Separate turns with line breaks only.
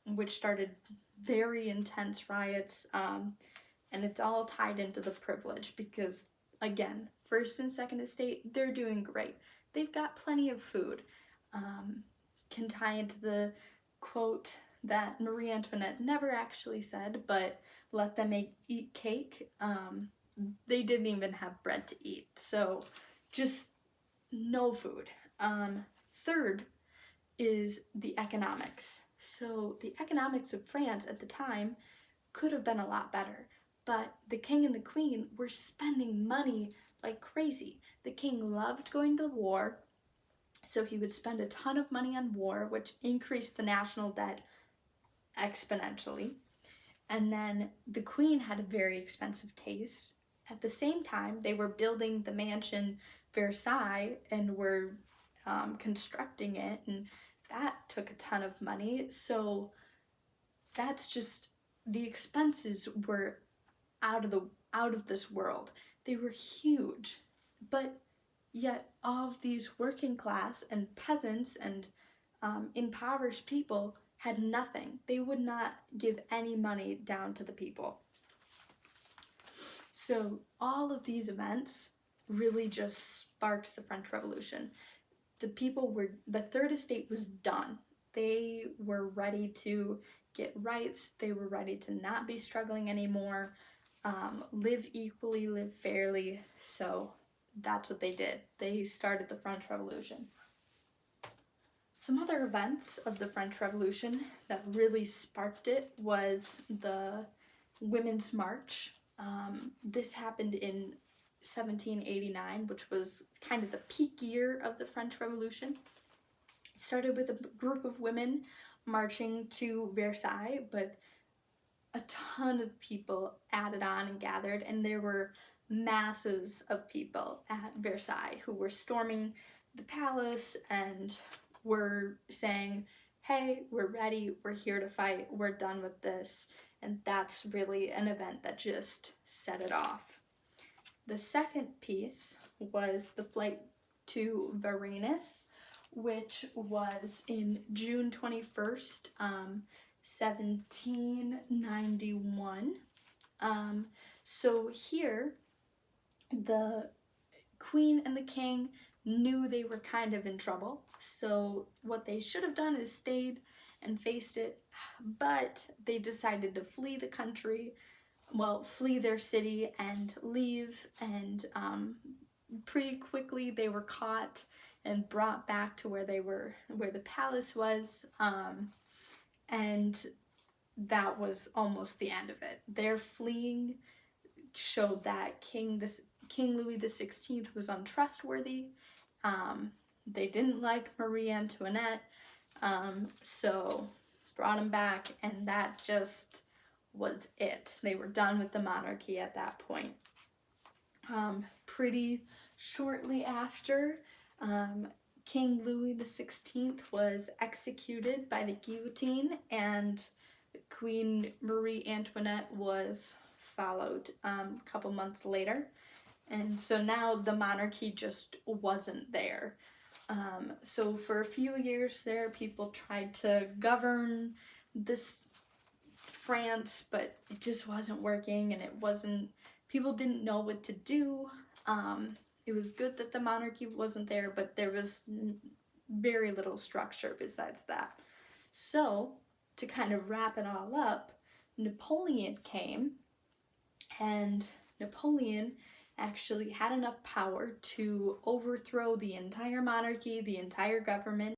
which started very intense riots, and it's all tied into the privilege because, again, first and second estate, they're doing great. They've got plenty of food. Can tie into the quote that Marie Antoinette never actually said, but let them eat cake. They didn't even have bread to eat, so just no food. Third is the economics. So the economics of France at the time could have been a lot better, but the king and the queen were spending money like crazy. The king loved going to war, so he would spend a ton of money on war, which increased the national debt exponentially. And then the queen had a very expensive taste. At the same time, they were building the mansion Versailles and were constructing it, and that took a ton of money. So that's just, the expenses were out of this world. They were huge. But yet all of these working class and peasants and impoverished people had nothing. They would not give any money down to the people. So all of these events really just sparked the French Revolution. The Third Estate was done. They were ready to get rights. They were ready to not be struggling anymore, live equally, live fairly. So that's what they did. They started the French Revolution. Some other events of the French Revolution that really sparked it was the Women's March. This happened in 1789, which was kind of the peak year of the French Revolution. It started with a group of women marching to Versailles, but a ton of people added on and gathered, and there were masses of people at Versailles who were storming the palace and were saying, hey, we're ready, we're here to fight, we're done with this. And that's really an event that just set it off. The second piece was the flight to Varennes, which was in June 21st, 1791. So here, the queen and the king knew they were kind of in trouble. So what they should have done is stayed and faced it, but they decided to flee the country, flee their city and leave, and pretty quickly they were caught and brought back to where the palace was, and that was almost the end of it. Their fleeing showed that King Louis XVI was untrustworthy. They didn't like Marie Antoinette, so brought him back, and that just was it. They were done with the monarchy at that point. Pretty shortly after, King Louis XVI was executed by the guillotine, and Queen Marie Antoinette was followed a couple months later. And so now the monarchy just wasn't there. So for a few years there, people tried to govern this France, but it just wasn't working, and people didn't know what to do. It was good that the monarchy wasn't there, but there was very little structure besides that. So to kind of wrap it all up, Napoleon came, and Napoleon actually had enough power to overthrow the entire monarchy, the entire government,